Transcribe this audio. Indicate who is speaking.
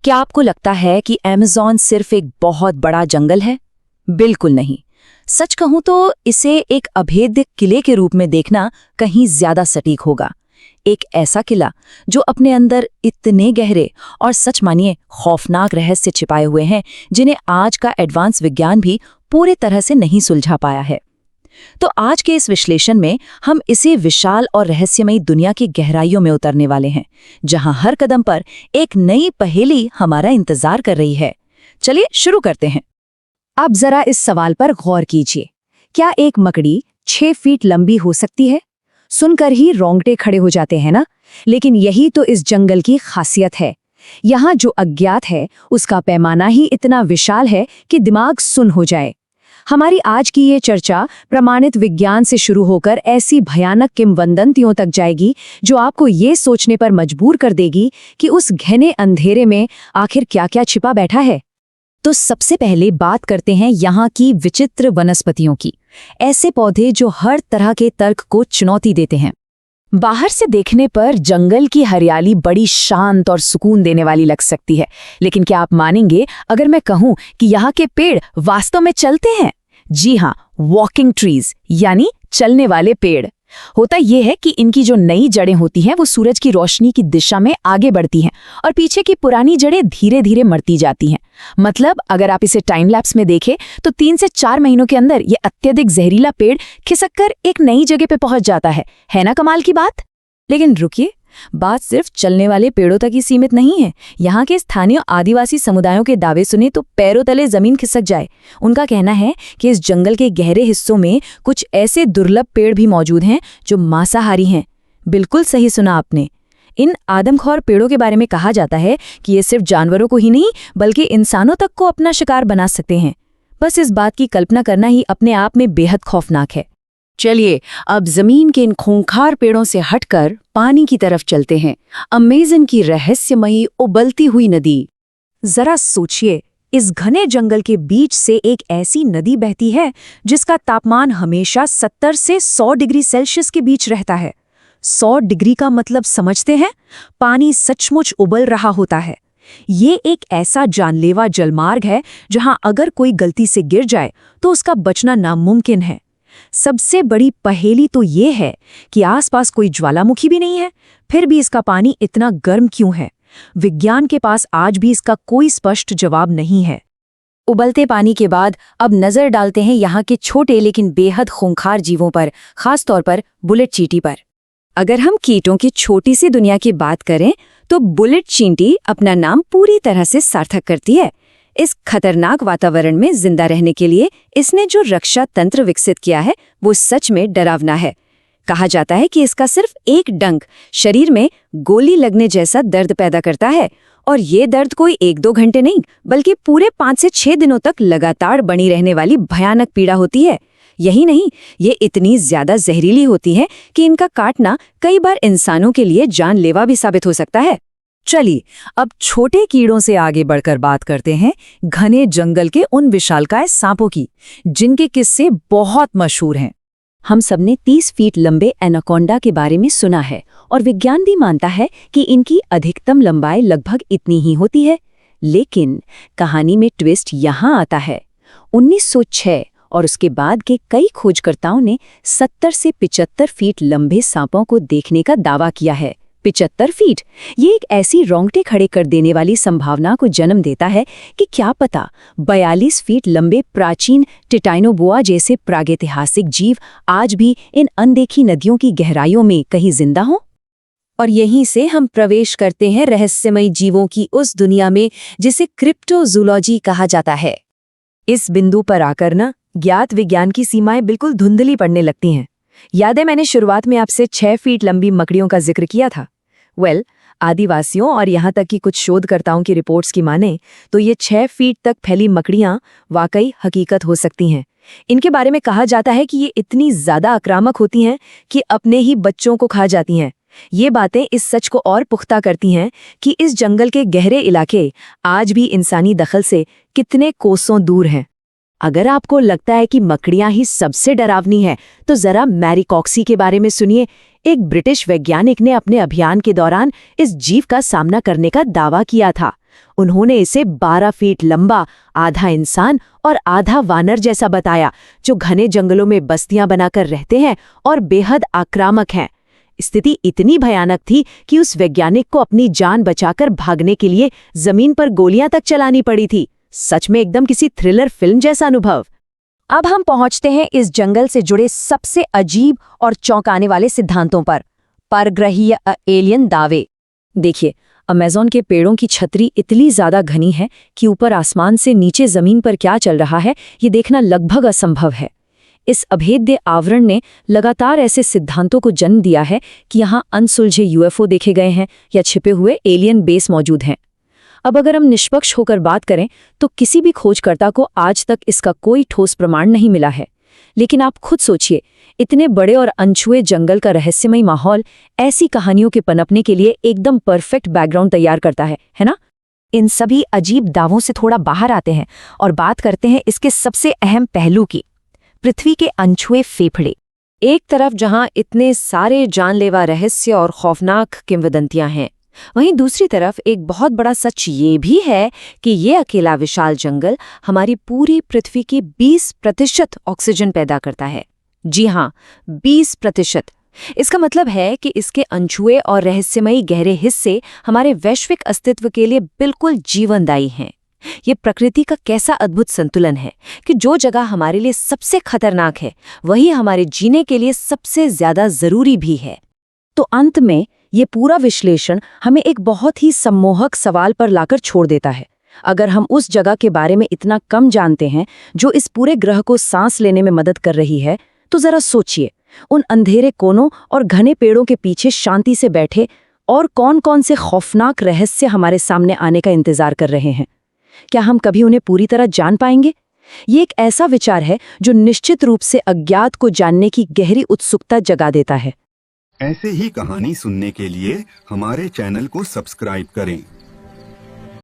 Speaker 1: क्या आपको लगता है कि अमेज़न सिर्फ एक बहुत बड़ा जंगल है? बिल्कुल नहीं। सच कहूं तो इसे एक अभेद्य किले के रूप में देखना कहीं ज्यादा सटीक होगा। एक ऐसा किला जो अपने अंदर इतने गहरे और सच मानिए खौफनाक रहस्य छिपाए हुए हैं जिन्हें आज का एडवांस विज्ञान भी पूरे तरह से नहीं सुलझा पाया है। तो आज के इस विश्लेषण में हम इसी विशाल और रहस्यमयी दुनिया की गहराइयों में उतरने वाले हैं, जहां हर कदम पर एक नई पहेली हमारा इंतजार कर रही है। चलिए शुरू करते हैं। अब जरा इस सवाल पर गौर कीजिए, क्या एक मकड़ी 6 फीट लंबी हो सकती है? सुनकर ही रोंगटे खड़े हो जाते हैं ना? लेकिन यही तो इस जंगल की खासियत है। यहाँ जो अज्ञात है उसका पैमाना ही इतना विशाल है कि दिमाग सुन्न हो जाए। हमारी आज की ये चर्चा प्रमाणित विज्ञान से शुरू होकर ऐसी भयानक किंवदंतियों तक जाएगी जो आपको ये सोचने पर मजबूर कर देगी कि उस घने अंधेरे में आखिर क्या-क्या छिपा बैठा है। तो सबसे पहले बात करते हैं यहाँ की विचित्र वनस्पतियों की। ऐसे पौधे जो हर तरह के तर्क को चुनौती देते हैं। बाहर से देखने पर जंगल की हरियाली बड़ी शांत और सुकून देने वाली लग सकती है, लेकिन क्या आप मानेंगे अगर मैं कहूं कि यहाँ के पेड़ वास्तव में चलते हैं? जी हाँ, वॉकिंग ट्रीज यानी चलने वाले पेड़। होता यह है कि इनकी जो नई जड़ें होती हैं वो सूरज की रोशनी की दिशा में आगे बढ़ती हैं और पीछे की पुरानी जड़ें धीरे धीरे मरती जाती हैं। मतलब अगर आप इसे टाइम लैप्स में देखें तो 3 से 4 महीनों के अंदर ये अत्यधिक जहरीला पेड़ खिसककर एक नई जगह पे पहुंच जाता है ना कमाल की बात? लेकिन रुकिए, बात सिर्फ चलने वाले पेड़ों तक ही सीमित नहीं है। यहाँ के स्थानीय आदिवासी समुदायों के दावे सुने तो पैरों तले जमीन खिसक जाए। उनका कहना है कि इस जंगल के गहरे हिस्सों में कुछ ऐसे दुर्लभ पेड़ भी मौजूद हैं जो मांसाहारी हैं। बिल्कुल सही सुना आपने। इन आदमखोर पेड़ों के बारे में कहा जाता है कि ये सिर्फ जानवरों को ही नहीं बल्कि इंसानों तक को अपना शिकार बना सकते हैं। बस इस बात की कल्पना करना ही अपने आप में बेहद खौफनाक है। चलिए अब जमीन के इन खूंखार पेड़ों से हटकर पानी की तरफ चलते हैं। अमेज़न की रहस्यमयी उबलती हुई नदी। जरा सोचिए, इस घने जंगल के बीच से एक ऐसी नदी बहती है जिसका तापमान हमेशा 70 से 100 डिग्री सेल्सियस के बीच रहता है। 100 डिग्री का मतलब समझते हैं? पानी सचमुच उबल रहा होता है। ये एक ऐसा जानलेवा जलमार्ग है जहां अगर कोई गलती से गिर जाए तो उसका बचना नामुमकिन है। सबसे बड़ी पहेली तो ये है कि आसपास कोई ज्वालामुखी भी नहीं है, फिर भी इसका पानी इतना गर्म क्यों है? विज्ञान के पास आज भी इसका कोई स्पष्ट जवाब नहीं है। उबलते पानी के बाद अब नजर डालते हैं यहाँ के छोटे लेकिन बेहद खूंखार जीवों पर, खास तौर पर बुलेट चींटी पर। अगर हम कीटों की छोटी सी दुनिया की बात करें तो बुलेट चींटी अपना नाम पूरी तरह से सार्थक करती है। इस खतरनाक वातावरण में जिंदा रहने के लिए इसने जो रक्षा तंत्र विकसित किया है वो सच में डरावना है। कहा जाता है कि इसका सिर्फ एक डंक शरीर में गोली लगने जैसा दर्द पैदा करता है और ये दर्द कोई 1-2 घंटे नहीं बल्कि पूरे 5 से 6 दिनों तक लगातार बनी रहने वाली भयानक पीड़ा होती है। यही नहीं, ये इतनी ज्यादा जहरीली होती है कि इनका काटना कई बार इंसानों के लिए जानलेवा भी साबित हो सकता है। चलिए अब छोटे कीड़ों से आगे बढ़कर बात करते हैं घने जंगल के उन विशालकाय सांपों की, जिनके किस्से बहुत मशहूर हैं। हम सबने 30 फीट लंबे एनाकोंडा के बारे में सुना है और विज्ञान भी मानता है कि इनकी अधिकतम लंबाई लगभग इतनी ही होती है। लेकिन कहानी में ट्विस्ट यहाँ आता है। 1906 और उसके बाद के कई खोजकर्ताओं ने 70 से 75 फीट लंबे सांपों को देखने का दावा किया है। 75 फीट, ये एक ऐसी रोंगटे खड़े कर देने वाली संभावना को जन्म देता है कि क्या पता 42 फीट लंबे प्राचीन टिटाइनोबोआ जैसे प्रागैतिहासिक जीव आज भी इन अनदेखी नदियों की गहराइयों में कहीं जिंदा हों। और यहीं से हम प्रवेश करते हैं रहस्यमयी जीवों की उस दुनिया में जिसे क्रिप्टोजूलॉजी कहा जाता है। इस बिंदु पर आकर ना ज्ञात विज्ञान की सीमाएं बिल्कुल धुंधली पड़ने लगती हैं। याद है मैंने शुरुआत में आपसे 6 फीट लंबी मकड़ियों का जिक्र किया था। आदिवासियों और यहाँ तक कि कुछ शोधकर्ताओं की रिपोर्ट्स की माने तो ये 6 फीट तक फैली मकड़ियाँ वाकई हकीकत हो सकती हैं। इनके बारे में कहा जाता है कि ये इतनी ज्यादा आक्रामक होती हैं कि अपने ही बच्चों को खा जाती हैं। ये बातें इस सच को और पुख्ता करती हैं कि इस जंगल के गहरे इलाके आज भी इंसानी दखल से कितने कोसों दूर हैं। अगर आपको लगता है कि मकड़ियां ही सबसे डरावनी है तो जरा मैरी कॉक्सी के बारे में सुनिए। एक ब्रिटिश वैज्ञानिक ने अपने अभियान के दौरान इस जीव का सामना करने का दावा किया था।
Speaker 2: उन्होंने इसे 12 फीट लंबा, आधा इंसान और आधा वानर जैसा बताया, जो घने जंगलों में बस्तियां बनाकर रहते हैं और बेहद आक्रामक हैं। स्थिति इतनी भयानक थी कि उस वैज्ञानिक को अपनी जान बचाकर भागने के लिए जमीन पर गोलियां तक चलानी पड़ी थी। सच में एकदम किसी थ्रिलर फिल्म जैसा अनुभव।
Speaker 1: अब हम पहुंचते हैं इस जंगल से जुड़े सबसे अजीब और चौंकाने वाले सिद्धांतों पर। परग्रहीय एलियन दावे। देखिए, अमेज़न के पेड़ों की छतरी इतनी ज्यादा घनी है कि ऊपर आसमान से नीचे जमीन पर क्या चल रहा है ये देखना लगभग असंभव है। इस अभेद्य आवरण ने लगातार ऐसे सिद्धांतों को जन्म दिया है कि यहाँ अनसुलझे यूएफओ देखे गए हैं या छिपे हुए एलियन बेस मौजूद हैं। अब अगर हम निष्पक्ष होकर बात करें तो किसी भी खोजकर्ता को आज तक इसका कोई ठोस प्रमाण नहीं मिला है। लेकिन आप खुद सोचिए, इतने बड़े और अनछुए जंगल का रहस्यमयी माहौल ऐसी कहानियों के पनपने के लिए एकदम परफेक्ट बैकग्राउंड तैयार करता है ना? इन सभी अजीब दावों से थोड़ा बाहर आते हैं और बात करते हैं इसके सबसे अहम पहलू की, पृथ्वी के अनछुए फेफड़े। एक तरफ जहां इतने सारे जानलेवा रहस्य और खौफनाक किंवदंतियां हैं, वहीं दूसरी तरफ एक बहुत बड़ा सच ये भी है कि ये अकेला विशाल जंगल हमारी पूरी पृथ्वी की 20% ऑक्सीजन पैदा करता है। जी हाँ, 20%। इसका मतलब है कि इसके अनछुए और रहस्यमयी गहरे हिस्से हमारे वैश्विक अस्तित्व के लिए बिल्कुल जीवनदायी हैं। ये प्रकृति का कैसा अद्भुत संतुलन है कि जो जगह हमारे लिए सबसे खतरनाक है, वही हमारे जीने के लिए सबसे ज्यादा जरूरी भी है। तो अंत में ये पूरा विश्लेषण हमें एक बहुत ही सम्मोहक सवाल पर लाकर छोड़ देता है। अगर हम उस जगह के बारे में इतना कम जानते हैं जो इस पूरे ग्रह को सांस लेने में मदद कर रही है, तो जरा सोचिए, उन अंधेरे कोनों और घने पेड़ों के पीछे शांति से बैठे और कौन-कौन से खौफनाक रहस्य हमारे सामने आने का इंतजार कर रहे हैं। क्या हम कभी उन्हें पूरी तरह जान पाएंगे? ये एक ऐसा विचार है जो निश्चित रूप से अज्ञात को जानने की गहरी उत्सुकता जगा देता है।
Speaker 3: ऐसे ही कहानी सुनने के लिए हमारे चैनल को सब्सक्राइब करें।